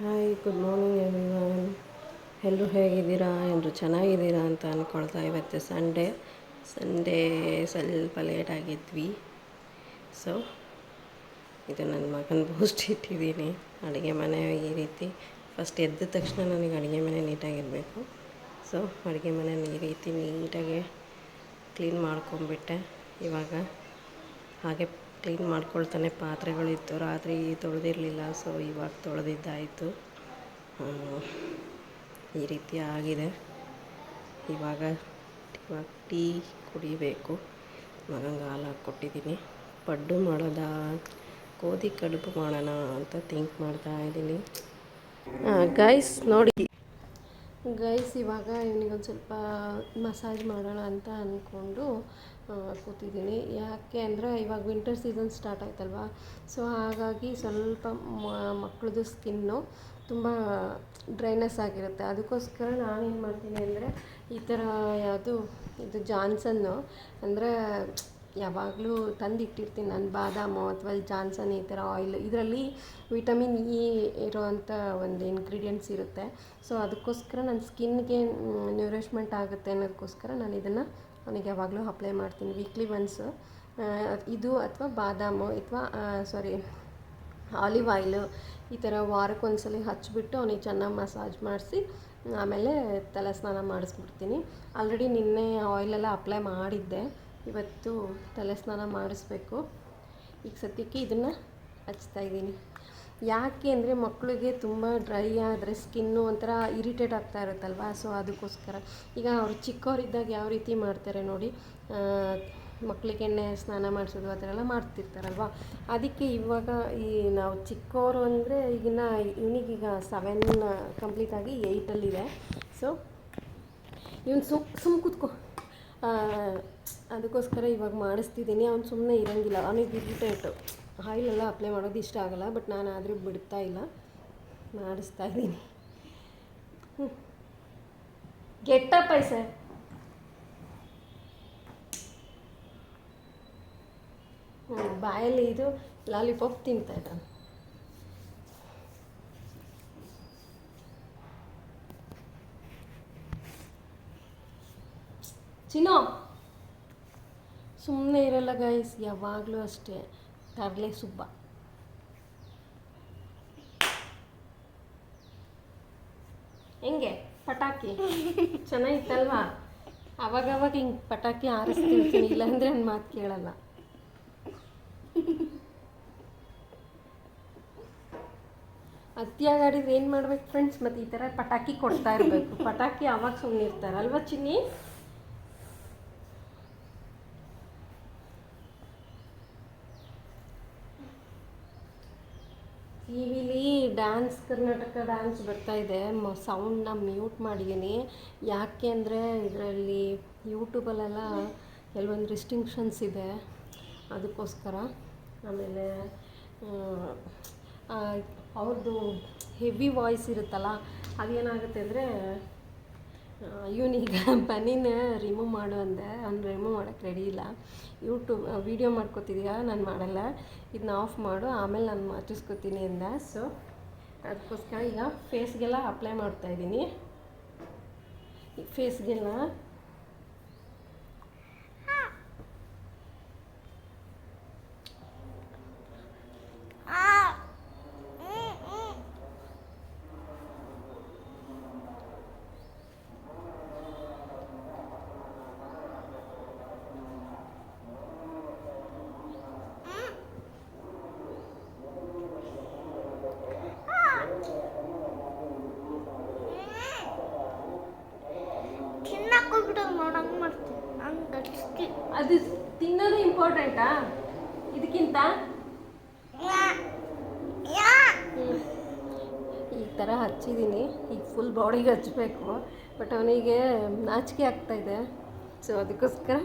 Hi good morning everyone. ಎಲ್ಲರೂ ಹೇಗಿದ್ದೀರಾ? ಎಲ್ಲರೂ ಚೆನ್ನಾಗಿದ್ದೀರಾ ಅಂತ ಅಂದ್ಕೊಳ್ತಾ ಇವತ್ತು ಸಂಡೇ ಸ್ವಲ್ಪ ಲೇಟಾಗಿದ್ವಿ. ಸೊ ಇದು ನನ್ನ ಮಗನ ಬೂಸ್ಟ್ ಇಟ್ಟಿದ್ದೀನಿ. ಅಡುಗೆ ಮನೆ ಈ ರೀತಿ ಫಸ್ಟ್ ಎದ್ದ ತಕ್ಷಣ ನನಗೆ ಅಡುಗೆ ಮನೆ ನೀಟಾಗಿರಬೇಕು. ಸೊ ಅಡುಗೆ ಮನೆ ಈ ರೀತಿ ನೀಟಾಗಿ ಕ್ಲೀನ್ ಮಾಡ್ಕೊಂಬಿಟ್ಟೆ. ಇವಾಗ ಹಾಗೆ ಕ್ಲೀನ್ ಮಾಡ್ಕೊಳ್ತಾನೆ. ಪಾತ್ರೆಗಳಿತ್ತು, ರಾತ್ರಿ ತೊಳೆದಿರಲಿಲ್ಲ. ಸೊ ಇವಾಗ ತೊಳೆದಿದ್ದಾಯಿತು. ಈ ರೀತಿ ಆಗಿದೆ. ಇವಾಗ ಟೀ ಕುಡಿಬೇಕು. ಮಗಂಗೆ ಹಾಲು ಹಾಕ್ಕೊಟ್ಟಿದ್ದೀನಿ. ಪಡ್ಡು ಮಾಡೋದಾ, ಗೋಧಿ ಕಡುಬು ಮಾಡೋಣ ಅಂತ ಥಿಂಕ್ ಮಾಡ್ತಾಯಿದ್ದೀನಿ. ಗೈಸ್ ನೋಡಿ, ಇವಾಗ ಇವನಿಗೊಂದು ಸ್ವಲ್ಪ ಮಸಾಜ್ ಮಾಡೋಣ ಅಂತ ಅಂದ್ಕೊಂಡು ಕೂತಿದ್ದೀನಿ. ಯಾಕೆ ಅಂದರೆ ಇವಾಗ ವಿಂಟರ್ ಸೀಸನ್ ಸ್ಟಾರ್ಟ್ ಆಯ್ತಲ್ವ. ಸೊ ಹಾಗಾಗಿ ಸ್ವಲ್ಪ ಮಕ್ಕಳದು ಸ್ಕಿನ್ನು ತುಂಬ ಡ್ರೈನೆಸ್ ಆಗಿರುತ್ತೆ. ಅದಕ್ಕೋಸ್ಕರ ನಾನೇನು ಮಾಡ್ತೀನಿ ಅಂದರೆ ಈ ಥರ ಇದು ಜಾನ್ಸನ್ನು ಅಂದರೆ ಯಾವಾಗಲೂ ತಂದಿಟ್ಟಿರ್ತೀನಿ ನಾನು. ಬಾದಾಮು ಅಥವಾ ಜಾನ್ಸನ್ ಈ ಥರ ಆಯಿಲ್, ಇದರಲ್ಲಿ ವಿಟಮಿನ್ ಇ ಇರೋವಂಥ ಒಂದು ಇಂಗ್ರೀಡಿಯೆಂಟ್ಸ್ ಇರುತ್ತೆ. ಸೊ ಅದಕ್ಕೋಸ್ಕರ ನನ್ನ ಸ್ಕಿನ್ಗೆ ನ್ಯೂರಿಷ್ಮೆಂಟ್ ಆಗುತ್ತೆ ಅನ್ನೋದಕ್ಕೋಸ್ಕರ ನಾನು ಇದನ್ನು ಅವನಿಗೆ ಯಾವಾಗಲೂ ಅಪ್ಲೈ ಮಾಡ್ತೀನಿ ವೀಕ್ಲಿ ಒನ್ಸು. ಇದು ಅಥವಾ ಬಾದಾಮು ಅಥವಾ ಆಲಿವ್ ಆಯಿಲು ಈ ಥರ ವಾರಕ್ಕೊಂದ್ಸಲ ಹಚ್ಚಿಬಿಟ್ಟು ಅವನಿಗೆ ಚೆನ್ನಾಗಿ ಮಸಾಜ್ ಮಾಡಿಸಿ ಆಮೇಲೆ ತಲೆ ಸ್ನಾನ ಮಾಡಿಸ್ಬಿಡ್ತೀನಿ. ಆಲ್ರೆಡಿ ನಿನ್ನೆ ಆಯಿಲೆಲ್ಲ ಅಪ್ಲೈ ಮಾಡಿದ್ದೆ. ಇವತ್ತು ತಲೆ ಸ್ನಾನ ಮಾಡಿಸ್ಬೇಕು. ಈಗ ಸದ್ಯಕ್ಕೆ ಇದನ್ನು ಹಚ್ತಾಯಿದ್ದೀನಿ. ಯಾಕೆ ಅಂದರೆ ಮಕ್ಕಳಿಗೆ ತುಂಬ ಡ್ರೈ ಆದರೆ ಸ್ಕಿನ್ನು ಒಂಥರ ಇರಿಟೇಟ್ ಆಗ್ತಾ ಇರುತ್ತಲ್ವ. ಸೊ ಅದಕ್ಕೋಸ್ಕರ ಈಗ ಅವರು ಚಿಕ್ಕವರಿದ್ದಾಗ ಯಾವ ರೀತಿ ಮಾಡ್ತಾರೆ ನೋಡಿ, ಮಕ್ಕಳಿಗೆ ಎಣ್ಣೆ ಸ್ನಾನ ಮಾಡಿಸೋದು ಆ ಥರ ಎಲ್ಲ ಮಾಡ್ತಿರ್ತಾರಲ್ವ. ಅದಕ್ಕೆ ಇವಾಗ ನಾವು ಚಿಕ್ಕವರು ಅಂದರೆ ಇವನಿಗೀಗ 7 ಕಂಪ್ಲೀಟ್ ಆಗಿ 8ಅಲ್ಲಿದೆ. ಸೊ ಇವನು ಸುಮ್ಮ ಕೂತ್ಕೋ. ಅದಕ್ಕೋಸ್ಕರ ಇವಾಗ ಮಾಡಿಸ್ತಿದ್ದೀನಿ. ಅವ್ನು ಸುಮ್ಮನೆ ಇರೋಂಗಿಲ್ಲ. ಅವನಿಗೆ ಇರಿಟೇಟು. ಆಯಿಲೆಲ್ಲ ಅಪ್ಲೈ ಮಾಡೋದು ಇಷ್ಟ ಆಗೋಲ್ಲ. ಬಟ್ ನಾನು ಆದರೂ ಬಿಡ್ತಾಯಿಲ್ಲ, ಮಾಡಿಸ್ತಾಯಿದ್ದೀನಿ. ಗೆಟ್ಟ ಪೈಸೆ ಬಾಯಲ್ಲಿ ಇದು ಲಾಲಿಪಾಪ್ ತಿಂತಾ ಇದ್ದಾನೆ. ಚಿನ್ನೋ ಸುಮ್ಮನೆ ಇರಲ್ಲ ಗೈಸ್, ಯಾವಾಗಲೂ ಅಷ್ಟೇ ತರಲೆ ಸುಬ್ಬ. ಹೆಂಗೆ ಪಟಾಕಿ ಚೆನ್ನಾಗಿತ್ತಲ್ವಾ? ಅವಾಗವಾಗ ಹಿಂಗೆ ಪಟಾಕಿ ಹಾರಿಸ್ತಿರ್ತೀನಿ, ಇಲ್ಲಾಂದರೆ ನನ್ನ ಮಾತು ಕೇಳಲ್ಲ. ಅತಿಯಾಗಾಡಿದ್ರೆ ಏನು ಮಾಡ್ಬೇಕು ಫ್ರೆಂಡ್ಸ್? ಮತ್ತು ಈ ಥರ ಪಟಾಕಿ ಕೊಡ್ತಾ ಇರಬೇಕು. ಪಟಾಕಿ ಅವಾಗ ಸುಮ್ಮನೆ ಇರ್ತಾರಲ್ವ ಚಿನ್ನಿ? ಟಿ ವಿಲಿ ಕರ್ನಾಟಕ ಡ್ಯಾನ್ಸ್ ಬರ್ತಾಯಿದೆ. ಸೌಂಡ್ನ ಮ್ಯೂಟ್ ಮಾಡಿದ್ದೀನಿ. ಯಾಕೆ ಅಂದರೆ ಇದರಲ್ಲಿ ಯೂಟ್ಯೂಬಲ್ಲೆಲ್ಲ ಕೆಲವೊಂದು ರಿಸ್ಟ್ರಿಕ್ಷನ್ಸ್ ಇದೆ, ಅದಕ್ಕೋಸ್ಕರ. ಆಮೇಲೆ ಅವ್ರದ್ದು ಹೆವಿ ವಾಯ್ಸ್ ಇರುತ್ತಲ್ಲ, ಅದೇನಾಗುತ್ತೆ ಅಂದರೆ ಇವನೀಗ ಬನ್ನಿನ ರಿಮೂವ್ ಮಾಡು ಅಂದೆ. ಅವ್ನು ರಿಮೂವ್ ಮಾಡೋಕ್ಕೆ ರೆಡಿ ಇಲ್ಲ. ವೀಡಿಯೋ ಮಾಡ್ಕೋತಿದ್ದೀಯಾ? ನಾನು ಮಾಡಲ್ಲ, ಇದನ್ನ ಆಫ್ ಮಾಡು, ಆಮೇಲೆ ನಾನು ಮಾಚಿಸ್ಕೊತೀನಿ ಅಂದ. ಸೊ ಅದಕ್ಕೋಸ್ಕರ ಈಗ ಫೇಸ್ಗೆಲ್ಲ ಅಪ್ಲೈ ಮಾಡ್ತಾಯಿದ್ದೀನಿ. ಫೇಸ್ಗೆಲ್ಲ ಅದು ತಿನ್ನೋದು ಇಂಪಾರ್ಟೆಂಟಾ ಇದಕ್ಕಿಂತ? ಈ ಥರ ಹಚ್ಚಿದ್ದೀನಿ. ಈಗ ಫುಲ್ ಬಾಡಿಗೆ ಹಚ್ಚಬೇಕು. ಬಟ್ ಅವನಿಗೆ ನಾಚಿಕೆ ಆಗ್ತಾಯಿದೆ. ಸೊ ಅದಕ್ಕೋಸ್ಕರ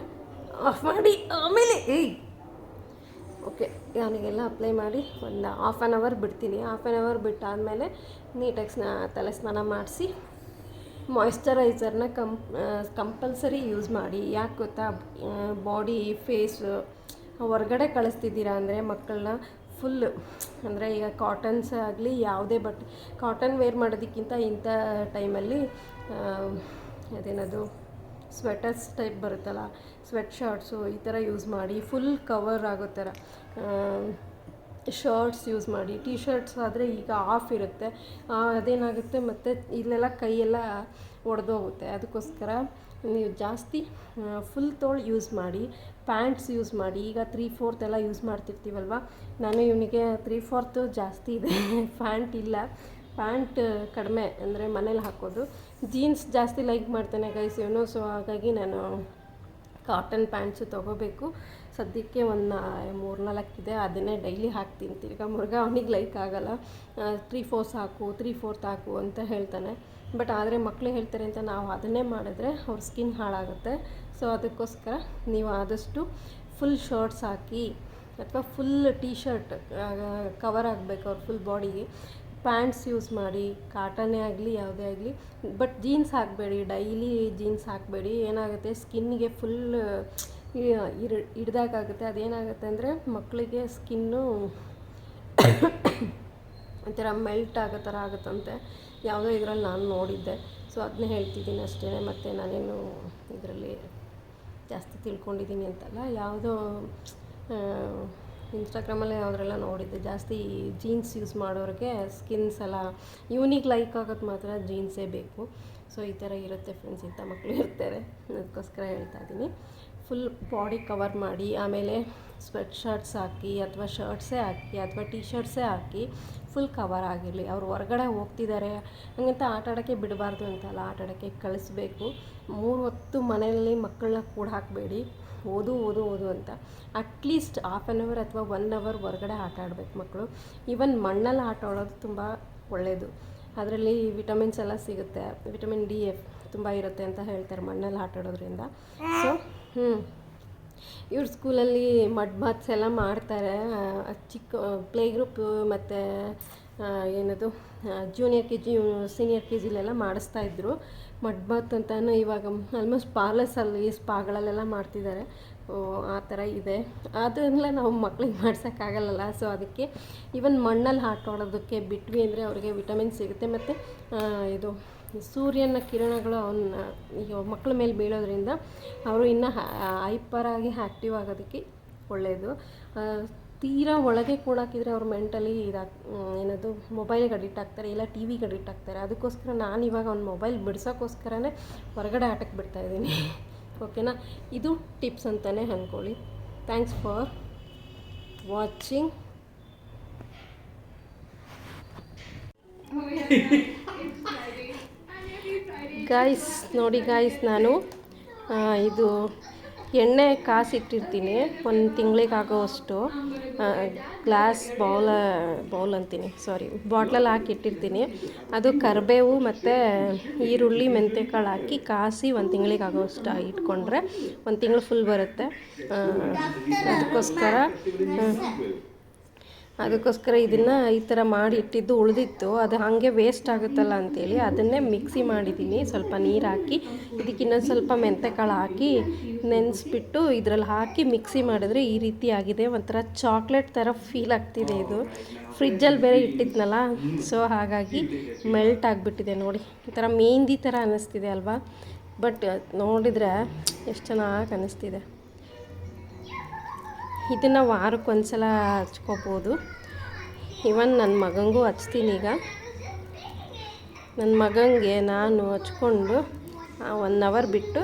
ಆಫ್ ಮಾಡಿ ಆಮೇಲೆ ಓಕೆ ಅವನಿಗೆಲ್ಲ ಅಪ್ಲೈ ಮಾಡಿ ಒಂದು ಹಾಫ್ ಆನ್ ಅವರ್ ಬಿಡ್ತೀನಿ. ಹಾಫ್ ಆನ್ ಅವರ್ ಬಿಟ್ಟಾದಮೇಲೆ ನೀಟಾಗಿ ತಲೆ ಸ್ನಾನ ಮಾಡಿಸಿ ಮಾಯಿಶ್ಚರೈಸರ್ನ ಕಂಪಲ್ಸರಿ ಯೂಸ್ ಮಾಡಿ. ಯಾಕೆ ಗೊತ್ತಾ? ಬಾಡಿ ಫೇಸ್ ಹೊರಗಡೆ ಕಳಿಸ್ತಿದ್ದೀರಾ ಅಂದರೆ ಮಕ್ಕಳನ್ನ ಫುಲ್ಲು ಅಂದರೆ ಈಗ ಕಾಟನ್ಸ್ ಆಗಲಿ ಯಾವುದೇ ಬಟ್ಟೆ ಕಾಟನ್ ವೇರ್ ಮಾಡೋದಕ್ಕಿಂತ ಇಂಥ ಟೈಮಲ್ಲಿ ಅದೇನದು ಸ್ವೆಟರ್ಸ್ ಟೈಪ್ ಬರುತ್ತಲ್ಲ, ಸ್ವೆಟ್ ಶರ್ಟ್ಸು ಈ ಥರ ಯೂಸ್ ಮಾಡಿ ಫುಲ್ ಕವರ್ ಆಗೋ ಥರ ಶರ್ಟ್ಸ್ ಯೂಸ್ ಮಾಡಿ. ಟಿ ಶರ್ಟ್ಸ್ ಆದರೆ ಈಗ ಆಫ್ ಇರುತ್ತೆ, ಅದೇನಾಗುತ್ತೆ ಮತ್ತು ಇಲ್ಲೆಲ್ಲ ಕೈಯೆಲ್ಲ ಒಡೆದೋಗುತ್ತೆ. ಅದಕ್ಕೋಸ್ಕರ ನೀವು ಜಾಸ್ತಿ ಫುಲ್ ತೋಳು ಯೂಸ್ ಮಾಡಿ. ಪ್ಯಾಂಟ್ಸ್ ಯೂಸ್ ಮಾಡಿ. ಈಗ 3/4 ಎಲ್ಲ ಯೂಸ್ ಮಾಡ್ತಿರ್ತೀವಲ್ವ, ನಾನು ಇವನಿಗೆ 3/4 ಜಾಸ್ತಿ ಇದೆ ಪ್ಯಾಂಟ್ ಇಲ್ಲ, ಪ್ಯಾಂಟ್ ಕಡಿಮೆ ಅಂದರೆ ಮನೇಲಿ ಹಾಕೋದು. ಜೀನ್ಸ್ ಜಾಸ್ತಿ ಲೈಕ್ ಮಾಡ್ತಾನೆ ಗೈಸ್ ಇವನು, ಸೊ ಹಾಗಾಗಿ ನಾನು ಕಾಟನ್ ಪ್ಯಾಂಟ್ಸು ತೊಗೋಬೇಕು. ಸದ್ಯಕ್ಕೆ ಒಂದು 3-4 ಇದೆ, ಅದನ್ನೇ ಡೈಲಿ ಹಾಕ್ತೀನಿ. ತಿರ್ಗಾ ಮುರುಗ ಅವನಿಗೆ ಲೈಕ್ ಆಗೋಲ್ಲ, 3/4 ಹಾಕು 3/4 ಹಾಕು ಅಂತ ಹೇಳ್ತಾನೆ. ಬಟ್ ಆದರೆ ಮಕ್ಕಳು ಹೇಳ್ತಾರೆ ಅಂತ ನಾವು ಅದನ್ನೇ ಮಾಡಿದ್ರೆ ಅವ್ರ ಸ್ಕಿನ್ ಹಾಳಾಗುತ್ತೆ. ಸೊ ಅದಕ್ಕೋಸ್ಕರ ನೀವು ಆದಷ್ಟು ಫುಲ್ ಶರ್ಟ್ಸ್ ಹಾಕಿ ಅಥವಾ ಫುಲ್ ಟೀ ಶರ್ಟ್ ಕವರ್ ಆಗಬೇಕು ಅವ್ರ ಫುಲ್ ಬಾಡಿಗೆ. ಪ್ಯಾಂಟ್ಸ್ ಯೂಸ್ ಮಾಡಿ, ಕಾಟನ್ನೇ ಆಗಲಿ ಯಾವುದೇ ಆಗಲಿ. ಬಟ್ ಜೀನ್ಸ್ ಹಾಕಬೇಡಿ, ಡೈಲಿ ಜೀನ್ಸ್ ಹಾಕಬೇಡಿ. ಏನಾಗುತ್ತೆ ಸ್ಕಿನ್ನಿಗೆ ಫುಲ್ ಹಿಡ್ದಾಗುತ್ತೆ. ಅದೇನಾಗುತ್ತೆ ಅಂದರೆ ಮಕ್ಕಳಿಗೆ ಸ್ಕಿನ್ನು ಒಂಥರ ಮೆಲ್ಟ್ ಆಗೋ ಥರ ಆಗುತ್ತಂತೆ, ಯಾವುದೋ ಇದರಲ್ಲಿ ನಾನು ನೋಡಿದ್ದೆ. ಸೊ ಅದನ್ನೇ ಹೇಳ್ತಿದ್ದೀನಿ ಅಷ್ಟೇ, ಮತ್ತು ನಾನೇನು ಇದರಲ್ಲಿ ಜಾಸ್ತಿ ತಿಳ್ಕೊಂಡಿದ್ದೀನಿ ಅಂತಲ್ಲ. ಯಾವುದೋ ಇನ್ಸ್ಟಾಗ್ರಾಮಲ್ಲೇ ಯಾವುದ್ರೆಲ್ಲ ನೋಡಿದ್ದೆ, ಜಾಸ್ತಿ ಜೀನ್ಸ್ ಯೂಸ್ ಮಾಡೋರಿಗೆ ಸ್ಕಿನ್ಸ್ ಎಲ್ಲ ಇವನಿಗೆ ಲೈಕ್ ಆಗೋದು ಮಾತ್ರ ಜೀನ್ಸೇ ಬೇಕು. ಸೊ ಈ ಥರ ಇರುತ್ತೆ ಫ್ರೆಂಡ್ಸ್, ಇಂಥ ಮಕ್ಕಳು ಇರ್ತಾರೆ, ಅದಕ್ಕೋಸ್ಕರ ಹೇಳ್ತಾ ಇದ್ದೀನಿ. ಫುಲ್ ಬಾಡಿ ಕವರ್ ಮಾಡಿ, ಆಮೇಲೆ ಸ್ವೆಟ್ ಶರ್ಟ್ಸ್ ಹಾಕಿ ಅಥವಾ ಶರ್ಟ್ಸೇ ಹಾಕಿ ಅಥವಾ ಟಿ ಶರ್ಟ್ಸೇ ಹಾಕಿ ಫುಲ್ ಕವರ್ ಆಗಿರಲಿ. ಅವ್ರು ಹೊರಗಡೆ ಹೋಗ್ತಿದ್ದಾರೆ ಹಂಗಂತ ಆಟ ಆಡೋಕ್ಕೆ ಬಿಡಬಾರ್ದು ಅಂತಲ್ಲ, ಆಟ ಆಡೋಕ್ಕೆ ಕಳಿಸ್ಬೇಕು. 3 ಹೊತ್ತು ಮನೆಯಲ್ಲಿ ಮಕ್ಕಳನ್ನ ಕೂಡ ಹಾಕಬೇಡಿ, ಓದು ಓದು ಓದು ಅಂತ. ಅಟ್ಲೀಸ್ಟ್ ½ ಆನ್ ಅವರ್ ಅಥವಾ 1 ಅವರ್ ಹೊರಗಡೆ ಆಟ ಆಡಬೇಕು ಮಕ್ಕಳು. ಈವನ್ ಮಣ್ಣಲ್ಲಿ ಆಟ ಆಡೋದು ತುಂಬ ಒಳ್ಳೆಯದು, ಅದರಲ್ಲಿ ವಿಟಮಿನ್ಸ್ ಎಲ್ಲ ಸಿಗುತ್ತೆ, ವಿಟಮಿನ್ ಡಿ ತುಂಬ ಇರುತ್ತೆ ಅಂತ ಹೇಳ್ತಾರೆ ಮಣ್ಣಲ್ಲಿ ಆಟ ಆಡೋದ್ರಿಂದ. ಸೊ ಇವ್ರ ಸ್ಕೂಲಲ್ಲಿ ಮಡ್ ಬಾತ್ಸ್ ಎಲ್ಲ ಮಾಡ್ತಾರೆ. ಚಿಕ್ಕ ಪ್ಲೇ ಗ್ರೂಪ್ ಮತ್ತು ಏನದು junior K G senior K ಜಿಲೆಲ್ಲ ಮಾಡಿಸ್ತಾಯಿದ್ರು ಮಡ್ ಬಾತ್ ಅಂತಾನು. ಇವಾಗ ಆಲ್ಮೋಸ್ಟ್ ಪಾರ್ಲರ್ಸಲ್ಲಿ ಸ್ಪಾಗಳಲ್ಲೆಲ್ಲ ಮಾಡ್ತಿದ್ದಾರೆ, ಆ ಥರ ಇದೆ. ಅದನ್ನೆಲ್ಲ ನಾವು ಮಕ್ಳಿಗೆ ಮಾಡ್ಸೋಕ್ಕಾಗಲ್ಲಲ್ಲ. ಸೊ ಅದಕ್ಕೆ ಈವನ್ ಮಣ್ಣಲ್ಲಿ ಆಟ ಆಡೋದಕ್ಕೆ ಬಿಟ್ವಿ ಅಂದರೆ ಅವ್ರಿಗೆ ವಿಟಮಿನ್ ಸಿಗುತ್ತೆ. ಮತ್ತು ಇದು ಸೂರ್ಯನ ಕಿರಣಗಳು ಈಗ ಮಕ್ಕಳ ಮೇಲೆ ಬೀಳೋದ್ರಿಂದ ಅವರು ಇನ್ನೂ ಹೈಪರಾಗಿ ಆ್ಯಕ್ಟಿವ್ ಆಗೋದಕ್ಕೆ ಒಳ್ಳೆಯದು. ತೀರಾ ಒಳಗೆ ಕೂಡಾಕಿದರೆ ಅವ್ರು ಮೆಂಟಲಿ ಏನದು ಮೊಬೈಲ್ಗೆ ಅಡಿಕ್ಟ್ ಆಗ್ತಾರೆ, ಇಲ್ಲ ಟಿ ವಿಗೆ ಅಡಿಕ್ಟ್ ಆಗ್ತಾರೆ. ಅದಕ್ಕೋಸ್ಕರ ನಾನು ಇವಾಗ ಅವ್ನ ಮೊಬೈಲ್ ಬಿಡ್ಸೋಕ್ಕೋಸ್ಕರನೇ ಹೊರಗಡೆ ಆಟಕ್ಕೆ ಬಿಡ್ತಾಯಿದ್ದೀನಿ. ಓಕೆನಾ, ಇದು ಟಿಪ್ಸ್ ಅಂತಲೇ ಅಂದ್ಕೊಳ್ಳಿ. Thanks for watching. ಗಾಯ್ಸ್ ನೋಡಿ ಗಾಯ್ಸ್, ನಾನು ಇದು ಎಣ್ಣೆ ಕಾಸಿಟ್ಟಿರ್ತೀನಿ 1 ತಿಂಗಳಿಗಾಗೋವಷ್ಟು. ಗ್ಲಾಸ್ ಬೌಲ್ ಅಂತೀನಿ, ಬಾಟ್ಲಲ್ಲಿ ಹಾಕಿಟ್ಟಿರ್ತೀನಿ. ಅದು ಕರಿಬೇವು ಮತ್ತು ಈರುಳ್ಳಿ ಮೆಂತ್ಯಕಾಳು ಹಾಕಿ ಕಾಸಿ 1 ತಿಂಗಳಿಗಾಗೋವಷ್ಟು ಇಟ್ಕೊಂಡ್ರೆ 1 ತಿಂಗಳು ಫುಲ್ ಬರುತ್ತೆ. ಅದಕ್ಕೋಸ್ಕರ ಇದನ್ನು ಈ ಥರ ಮಾಡಿ ಇಟ್ಟಿದ್ದು ಉಳಿದಿತ್ತು, ಅದು ಹಾಗೆ ವೇಸ್ಟ್ ಆಗುತ್ತಲ್ಲ ಅಂಥೇಳಿ ಅದನ್ನೇ ಮಿಕ್ಸಿ ಮಾಡಿದ್ದೀನಿ. ಸ್ವಲ್ಪ ನೀರು ಹಾಕಿ ಇದಕ್ಕೆ ಇನ್ನೊಂದು ಸ್ವಲ್ಪ ಮೆಂತ್ಯಕಾಳು ಹಾಕಿ ನೆನೆಸ್ಬಿಟ್ಟು ಇದರಲ್ಲಿ ಹಾಕಿ ಮಿಕ್ಸಿ ಮಾಡಿದ್ರೆ ಈ ರೀತಿ ಆಗಿದೆ. ಒಂಥರ ಚಾಕ್ಲೇಟ್ ಥರ ಫೀಲ್ ಆಗ್ತಿದೆ. ಇದು ಫ್ರಿಜ್ಜಲ್ಲಿ ಬೇರೆ ಇಟ್ಟಿದ್ನಲ್ಲ, ಸೊ ಹಾಗಾಗಿ ಮೆಲ್ಟ್ ಆಗಿಬಿಟ್ಟಿದೆ. ನೋಡಿ, ಈ ಥರ ಮೆಹಂದಿ ಥರ ಅನ್ನಿಸ್ತಿದೆ ಅಲ್ವಾ? ಬಟ್ ನೋಡಿದರೆ ಎಷ್ಟು ಚೆನ್ನಾಗಿ ಅನ್ನಿಸ್ತಿದೆ. ಇದನ್ನು ವಾರಕ್ಕೆ 1 ಸಲ ಹಚ್ಕೋಬೋದು. ಇವನ್ ನನ್ನ ಮಗನಿಗೂ ಹಚ್ತೀನಿ. ಈಗ ನನ್ನ ಮಗನಿಗೆ ನಾನು ಹಚ್ಕೊಂಡು 1 ಅವರ್ ಬಿಟ್ಟು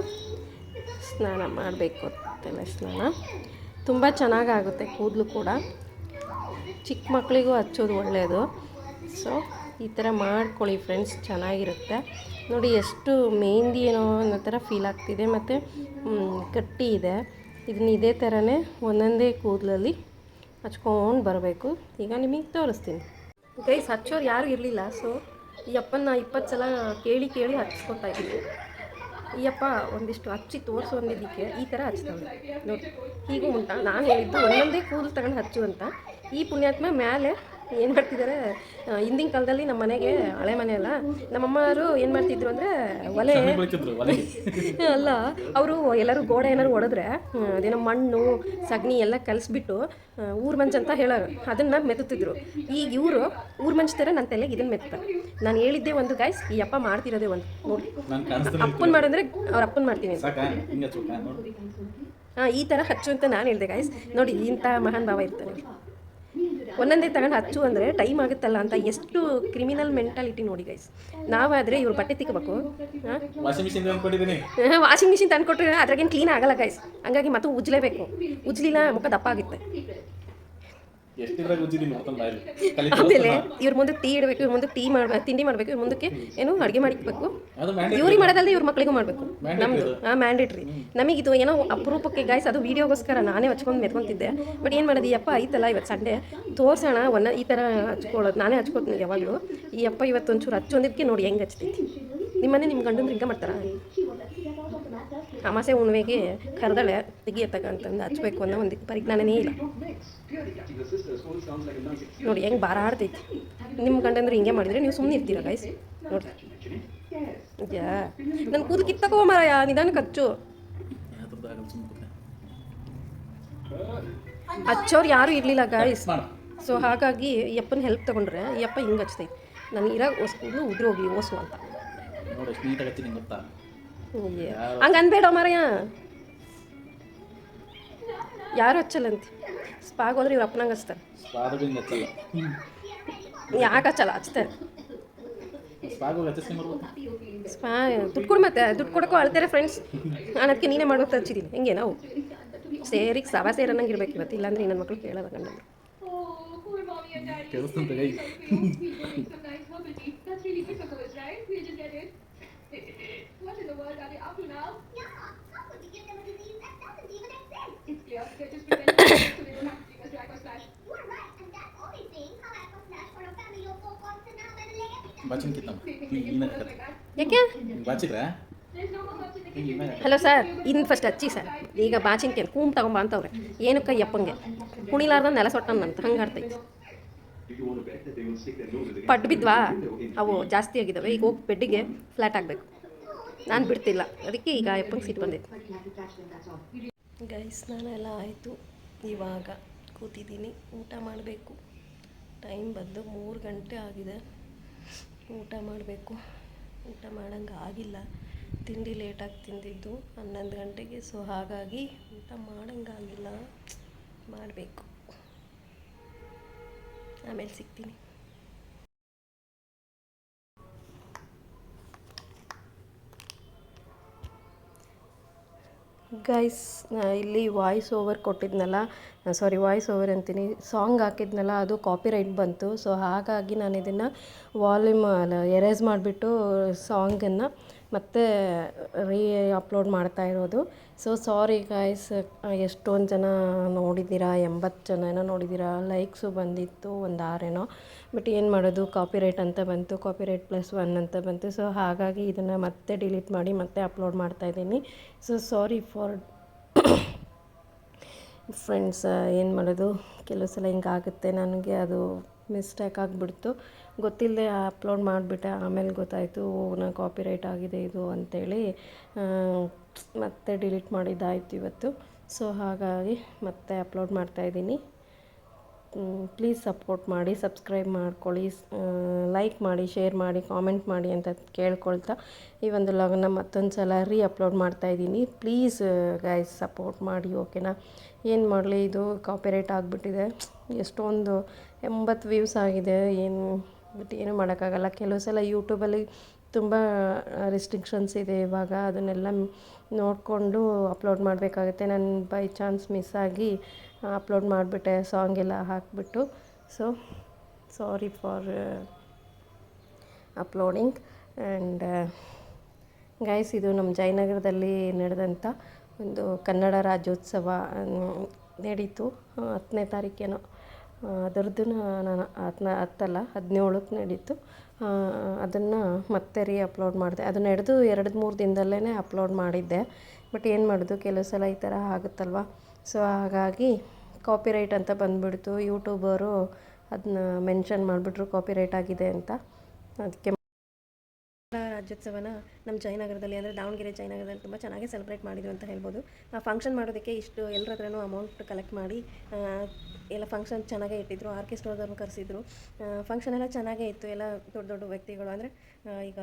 ಸ್ನಾನ ಮಾಡಬೇಕು, ತಲೆ ಸ್ನಾನ. ತುಂಬ ಚೆನ್ನಾಗಾಗುತ್ತೆ ಕೂದಲು ಕೂಡ. ಚಿಕ್ಕ ಮಕ್ಕಳಿಗೂ ಹಚ್ಚೋದು ಒಳ್ಳೆಯದು. ಸೊ ಈ ಥರ ಮಾಡ್ಕೊಳ್ಳಿ ಫ್ರೆಂಡ್ಸ್, ಚೆನ್ನಾಗಿರುತ್ತೆ. ನೋಡಿ ಎಷ್ಟು ಮೆಹಂದಿ ಏನೋ ಅನ್ನೋ ಥರ ಫೀಲ್ ಆಗ್ತಿದೆ, ಮತ್ತು ಗಟ್ಟಿ ಇದೆ. ಇದನ್ನ ಇದೇ ಥರನೇ ಒಂದೊಂದೇ ಕೂದಲಲ್ಲಿ ಹಚ್ಕೊಂಡು ಬರಬೇಕು. ಈಗ ನಿಮಗೆ ತೋರಿಸ್ತೀನಿ ಗೈಸ್. ಹಚ್ಚೋರು ಯಾರು ಇರಲಿಲ್ಲ, ಸೊ ಈ ಅಪ್ಪನ 20 ಸಲ ಕೇಳಿ ಹಚ್ಕೊತಾ ಇದ್ದೀನಿ. ಈ ಅಪ್ಪ ಒಂದಿಷ್ಟು ಹಚ್ಚಿ ತೋರಿಸು ಅಂದಿದ್ದಕ್ಕೆ ಈ ಥರ ಹಚ್ತಾವೆ ನೋಡಿ. ಹೀಗೂ ಉಂಟಾ, ನಾನು ಹೇಳಿದ್ದು ಒಂದೊಂದೇ ಕೂದಲು ತಗೊಂಡು ಹಚ್ಚು ಅಂತ. ಈ ಪುಣ್ಯಾತ್ಮ ಮೇಲೆ ಏನು ಮಾಡ್ತಿದ್ದಾರೆ, ಹಿಂದಿನ ಕಾಲದಲ್ಲಿ ನಮ್ಮ ಮನೆಗೆ ಹಳೆ ಮನೆ ಅಲ್ಲ, ನಮ್ಮಮ್ಮರು ಏನು ಮಾಡ್ತಿದ್ರು ಅಂದರೆ ಒಲೆ ಅಲ್ಲ, ಅವರು ಎಲ್ಲರೂ ಗೋಡೆ ಏನಾದ್ರು ಹೊಡೆದ್ರೆ ಅದೇನೋ ಮಣ್ಣು ಸಗಣಿ ಎಲ್ಲ ಕಲಿಸ್ಬಿಟ್ಟು ಊರು ಮಂಚ್ ಅಂತ ಹೇಳೋರು, ಅದನ್ನು ಮೆತ್ತುತ್ತಿದ್ರು. ಈಗ ಇವರು ಊರು ಮಂಚ್ ಥರ ನನ್ನ ತಲೆಗೆ ಇದನ್ನು ಮೆತ್ತಾರೆ. ನಾನು ಹೇಳಿದ್ದೆ ಒಂದು ಗಾಯ್ಸ್, ಈ ಅಪ್ಪ ಮಾಡ್ತಿರೋದೇ ಒಂದು ನೋಡಿ. ಅಪ್ಪನ ಮಾಡಂದ್ರೆ ಅವ್ರ ಅಪ್ಪನ ಮಾಡ್ತೀನಿ ಹಾಂ, ಈ ಥರ ಹಚ್ಚು ಅಂತ ನಾನು ಹೇಳಿದೆ ಗಾಯ್ಸ್. ನೋಡಿ ಇಂಥ ಮಹಾನ್ ಭಾವ ಇರ್ತಾನೆ. ಒಂದೊಂದೇ ತಗೊಂಡು ಹಚ್ಚು ಅಂದರೆ ಟೈಮ್ ಆಗುತ್ತಲ್ಲ ಅಂತ ಎಷ್ಟು ಕ್ರಿಮಿನಲ್ ಮೆಂಟಾಲಿಟಿ ನೋಡಿ ಗೈಸ್. ನಾವಾದರೆ ಇವ್ರು ಬಟ್ಟೆ ತಿಕ್ಕಬೇಕು, ವಾಷಿಂಗ್ ಮಿಷಿನ್ ತಂದುಕೊಟ್ರೆ ಅದ್ರಾಗೇನು ಕ್ಲೀನ್ ಆಗಲ್ಲ ಗೈಸ್. ಹಂಗಾಗಿ ಮತ್ತು ಉಜ್ಲೇಬೇಕು, ಉಜ್ಲಿಲ್ಲ ಮುಖ ದಪ್ಪ ಆಗುತ್ತೆ. ಆಮೇಲೆ ಇವ್ರ ಮುಂದೆ ಟೀ ಇಡಬೇಕು, ಇವ್ರ ಮುಂದೆ ತಿಂಡಿ ಮಾಡಬೇಕು, ಇವ್ರ ಮುಂದಕ್ಕೆ ಏನು ಅಡುಗೆ ಮಾಡಿಕ್ಬೇಕು. ಇವ್ರಿಗೆ ಮಾಡೋದಲ್ಲದೆ ಇವ್ರ ಮಕ್ಳಿಗೂ ಮಾಡಬೇಕು. ನಮ್ಮದು ಮ್ಯಾಂಡೇಟ್ರಿ. ನಮಗಿದು ಏನೋ ಅಪರೂಪಕ್ಕೆ ಗಾಯ್ಸ್, ಅದು ವೀಡಿಯೋಗೋಸ್ಕರ ನಾನೇ ಹಚ್ಕೊಂಡು ಮೆತ್ಕೊತಿದ್ದೆ. ಬಟ್ ಏನು ಮಾಡೋದು, ಈ ಅಪ್ಪ ಐತಲ್ಲ ಇವತ್ತು ಸಂಡೇ ತೋರ್ಸೋಣ ಈ ಥರ ಹಚ್ಕೊಳ್ಳೋದು. ನಾನೇ ಹಚ್ಕೊತೀನಿ ಯಾವಾಗಲೂ. ಈ ಅಪ್ಪ ಇವತ್ತು ಒಂಚೂರು ಹಚ್ಚೊಂದಿದ್ದಕ್ಕೆ ನೋಡಿ ಹೆಂಗೆ ಹಚ್ತೈತಿ. ನಿಮ್ಮನೆ ನಿಮ್ಮ ಗಂಡಂದ್ರೆ ಹಿಂಗೆ ಮಾಡ್ತಾರಾ? ಅಮಾಸೆ ಉಣ್ವೆಗೆ ಕರೆದಳೆ ತೆಗಿಯತ್ತಕ್ಕಂತಂದು ಹಚ್ಬೇಕು ಅನ್ನೋ ಒಂದು ಪರಿಜ್ಞಾನನೇ ಇಲ್ಲ ನೋಡಿ. ಹೆಂಗೆ ಭಾರ ಆಡ್ತೈತಿ. ನಿಮ್ಮ ಗಂಡಂದ್ರೆ ಹಿಂಗೆ ಮಾಡಿದರೆ ನೀವು ಸುಮ್ಮನೆ ಇರ್ತೀರ ಗೈಸ್. ನೋಡಿ ಇದೆಯಾ, ನನ್ನ ಕೂದಲು ಕಿತ್ತಕೋ ಮಾರಾಯ, ನಿಧಾನಕ್ಕೆ ಹಚ್ಚು. ಹಚ್ಚೋರು ಯಾರೂ ಇರಲಿಲ್ಲ ಗಾಯ್ಸ್. ಸೊ ಹಾಗಾಗಿ ಈ ಅಪ್ಪನ ಹೆಲ್ಪ್ ತೊಗೊಂಡ್ರೆ ಈ ಅಪ್ಪ ಹಿಂಗೆ ಹಚ್ತೈತಿ. ನಾನು ಇರಾಗ ಕೂದಲು ಉದ್ರೋಗಿ ಓಸು ಅಂತ ಹಂಗೆ ಅನ್ಬೇಡ ಮಾರಾಯ. ಯಾರು ಹಚ್ಚಲ್ಲಂತೆ. ಸ್ಪಾಗ್ ಹೋದ್ರೆ ಇವ್ರು ಅಪ್ಪನಂಗೆ ಹಚ್ತಾರೆ. ಯಾಕೆ ಹಚ್ಚಲ್ಲ, ಹಚ್ತಾರೆ. ಸ್ಪಾ ದುಡ್ಡು ಕೊಡು, ಮತ್ತೆ ದುಡ್ಡು ಕೊಡೋಕ್ಕೂ ಅಳ್ತಾರೆ ಫ್ರೆಂಡ್ಸ್. ನಾನು ಅದಕ್ಕೆ ನೀನೇ ಮಾಡ್ಬೇಕು ಹಚ್ಚಿದ್ದೀನಿ. ಹೆಂಗೆ ನಾವು ಸೇರಿಗೆ ಸವಾ ಸೇರನ್ನಂಗೆ ಇರ್ಬೇಕು ಇವತ್ತು, ಇಲ್ಲಾಂದ್ರೆ ನನ್ನ ಮಕ್ಕಳು ಕೇಳೋದ ಗಂಡ. What in the world are they up to now? Yeah, how could we give them a disease that doesn't even exist? It's clear they're just pretending so they don't have to take us to Aquasplash. You are right, and that's only saying how Aquasplash for a family of 4 constant now and ಯಾಕೆ hello sir, ಇನ್ನು first ಹಚ್ಚಿ sir. ಈಗ ಬಾಚಿನ್ಕೆ ಕೂಮ್ ತಗೊಂಬ ಅಂತವ್ರೆ. ಏನಕ್ಕೆ ಯಪ್ಪಂಗೆ ಕುಣಿಲಾರ್ದ ನೆಲ ಸೊಟ್ಟನಂತ ಹಂಗೆ ಆಡ್ತೈತಿ. ಪಟ್ಟು ಬಿದ್ವಾ, ಅವು ಜಾಸ್ತಿ ಆಗಿದ್ದಾವೆ. ಈಗ ಹೋಗಿ ಬೆಡ್ಡಿಗೆ ಫ್ಲ್ಯಾಟ್ ಆಗಬೇಕು. ನಾನು ಬಿಡ್ತಿಲ್ಲ, ಅದಕ್ಕೆ ಈಗ ಯಪ್ಪಂಗೆ ಸಿಟ್ಟು ಬಂದೈತೆ. ಗೈಸ್ ಸ್ನಾನ ಆಯಿತು, ಇವಾಗ ಕೂತಿದ್ದೀನಿ. ಊಟ ಮಾಡಬೇಕು. ಟೈಮ್ ಬಂದು 3 ಗಂಟೆ ಆಗಿದೆ. ಊಟ ಮಾಡಬೇಕು. ಊಟ ಮಾಡೋಂಗೆ ಆಗಿಲ್ಲ. ತಿಂಡಿ ಲೇಟಾಗಿ ತಿಂದಿದ್ದು 11 ಗಂಟೆಗೆ. ಸೊ ಹಾಗಾಗಿ ಊಟ ಮಾಡೋಂಗಾಗಿಲ್ಲ. ಮಾಡಬೇಕು. ಆಮೇಲೆ ಸಿಗ್ತೀನಿ. ಗೈಸ್ ಇಲ್ಲಿ ವಾಯ್ಸ್ ಓವರ್ ಕೊಟ್ಟಿದ್ನಲ್ಲ, ವಾಯ್ಸ್ ಓವರ್ ಅಂತೀನಿ, ಸಾಂಗ್ ಹಾಕಿದ್ನಲ್ಲ, ಅದು ಕಾಪಿರೈಟ್ ಬಂತು. ಸೊ ಹಾಗಾಗಿ ನಾನು ಇದನ್ನು ವಾಲ್ಯೂಮ್ ಎರೇಸ್ ಮಾಡಿಬಿಟ್ಟು ಸಾಂಗನ್ನು ಮತ್ತೆ ಅಪ್ಲೋಡ್ ಮಾಡ್ತಾ ಇರೋದು. So sorry guys. ಎಷ್ಟೊಂದು ಜನ ನೋಡಿದ್ದೀರಾ, 80 ಜನ ಏನೋ ನೋಡಿದ್ದೀರಾ. ಲೈಕ್ಸು ಬಂದಿತ್ತು ಒಂದು 6 ಏನೋ. ಬಟ್ ಏನು ಮಾಡೋದು, ಕಾಪಿರೈಟ್ ಅಂತ ಬಂತು, ಕಾಪಿರೈಟ್ +1 ಅಂತ ಬಂತು. ಸೊ ಹಾಗಾಗಿ ಇದನ್ನು ಮತ್ತೆ ಡಿಲೀಟ್ ಮಾಡಿ ಮತ್ತೆ ಅಪ್ಲೋಡ್ ಮಾಡ್ತಾಯಿದ್ದೀನಿ. So sorry for friends. ಏನು ಮಾಡೋದು, ಕೆಲವು ಸಲ ಹಿಂಗಾಗುತ್ತೆ. ನನಗೆ ಅದು ಮಿಸ್ಟೇಕ್ ಆಗಿಬಿಡ್ತು, ಗೊತ್ತಿಲ್ಲದೆ ಅಪ್ಲೋಡ್ ಮಾಡಿಬಿಟ್ಟೆ. ಆಮೇಲೆ ಗೊತ್ತಾಯಿತು ನಾನು ಕಾಪಿರೈಟ್ ಆಗಿದೆ ಇದು ಅಂಥೇಳಿ ಮತ್ತೆ ಡಿಲೀಟ್ ಮಾಡಿದ್ದಾಯಿತು ಇವತ್ತು. ಸೊ ಹಾಗಾಗಿ ಮತ್ತೆ ಅಪ್ಲೋಡ್ ಮಾಡ್ತಾಯಿದ್ದೀನಿ. ಪ್ಲೀಸ್ ಸಪೋರ್ಟ್ ಮಾಡಿ, ಸಬ್ಸ್ಕ್ರೈಬ್ ಮಾಡ್ಕೊಳ್ಳಿ, ಲೈಕ್ ಮಾಡಿ, ಶೇರ್ ಮಾಡಿ, ಕಾಮೆಂಟ್ ಮಾಡಿ ಅಂತ ಕೇಳ್ಕೊಳ್ತಾ ಈ ಒಂದು ವ್ಲಾಗನ್ನು ಮತ್ತೊಂದು ಸಲ ಅಪ್ಲೋಡ್ ಮಾಡ್ತಾಯಿದ್ದೀನಿ. ಪ್ಲೀಸ್ ಗೈಸ್ ಸಪೋರ್ಟ್ ಮಾಡಿ, ಓಕೆನಾ. ಏನು ಮಾಡಲಿ, ಇದು ಕಾಪಿರೈಟ್ ಆಗಿಬಿಟ್ಟಿದೆ. ಎಷ್ಟೊಂದು 80 ವ್ಯೂಸ್ ಆಗಿದೆ. ಬಟ್ ಏನೂ ಮಾಡೋಕ್ಕಾಗಲ್ಲ. ಕೆಲವು ಸಲ ಯೂಟ್ಯೂಬಲ್ಲಿ ತುಂಬ ರಿಸ್ಟ್ರಿಕ್ಷನ್ಸ್ ಇದೆ ಇವಾಗ. ಅದನ್ನೆಲ್ಲ ನೋಡಿಕೊಂಡು ಅಪ್ಲೋಡ್ ಮಾಡಬೇಕಾಗುತ್ತೆ. ನಾನು ಬೈ ಚಾನ್ಸ್ ಮಿಸ್ ಆಗಿ ಅಪ್ಲೋಡ್ ಮಾಡಿಬಿಟ್ಟೆ, ಸಾಂಗ್ ಎಲ್ಲ ಹಾಕಿಬಿಟ್ಟು. So sorry for uploading. And guys, ಇದು ನಮ್ಮ ಜಯನಗರದಲ್ಲಿ ನಡೆದಂಥ ಒಂದು ಕನ್ನಡ ರಾಜ್ಯೋತ್ಸವ ನಡೀತು. 10ನೇ ತಾರೀಕೇನೋ ಅದರದ್ದು ನಾನು 17ಕ್ಕೆ ನಡೀತು. ಅದನ್ನು ಮತ್ತೆ ಅಪ್ಲೋಡ್ ಮಾಡಿದೆ. ಅದು ನಡೆದು 2-3 ದಿನದಲ್ಲೇ ಅಪ್ಲೋಡ್ ಮಾಡಿದ್ದೆ. ಬಟ್ ಏನು ಮಾಡೋದು, ಕೆಲವು ಸಲ ಈ ಥರ ಆಗುತ್ತಲ್ವ. ಸೊ ಹಾಗಾಗಿ ಕಾಪಿರೈಟ್ ಅಂತ ಬಂದುಬಿಡ್ತು. ಯೂಟ್ಯೂಬರು ಅದನ್ನ ಮೆನ್ಷನ್ ಮಾಡಿಬಿಟ್ರು ಕಾಪಿರೈಟ್ ಆಗಿದೆ ಅಂತ. ಅದಕ್ಕೆ ರಾಜ್ಯೋತ್ಸವನ ನಮ್ಮ ಜಯನಗರದಲ್ಲಿ ಅಂದರೆ ದಾವಣಗೆರೆ ಜಯನಗರದಲ್ಲಿ ತುಂಬ ಚೆನ್ನಾಗಿ ಸೆಲೆಬ್ರೇಟ್ ಮಾಡಿದ್ರು ಅಂತ ಹೇಳ್ಬೋದು. ಆ ಫಂಕ್ಷನ್ ಮಾಡೋದಕ್ಕೆ ಇಷ್ಟು ಎಲ್ಲರ ಹತ್ರನೂ ಅಮೌಂಟ್ ಕಲೆಕ್ಟ್ ಮಾಡಿ ಎಲ್ಲ ಫಂಕ್ಷನ್ ಚೆನ್ನಾಗೇ ಇಟ್ಟಿದ್ರು. ಆರ್ಕೆಸ್ಟ್ರಾದವ್ರನ್ನ ಕರೆಸಿದ್ರು. ಫಂಕ್ಷನ್ ಎಲ್ಲ ಚೆನ್ನಾಗೇ ಇತ್ತು. ಎಲ್ಲ ದೊಡ್ಡ ದೊಡ್ಡ ವ್ಯಕ್ತಿಗಳು ಅಂದರೆ ಈಗ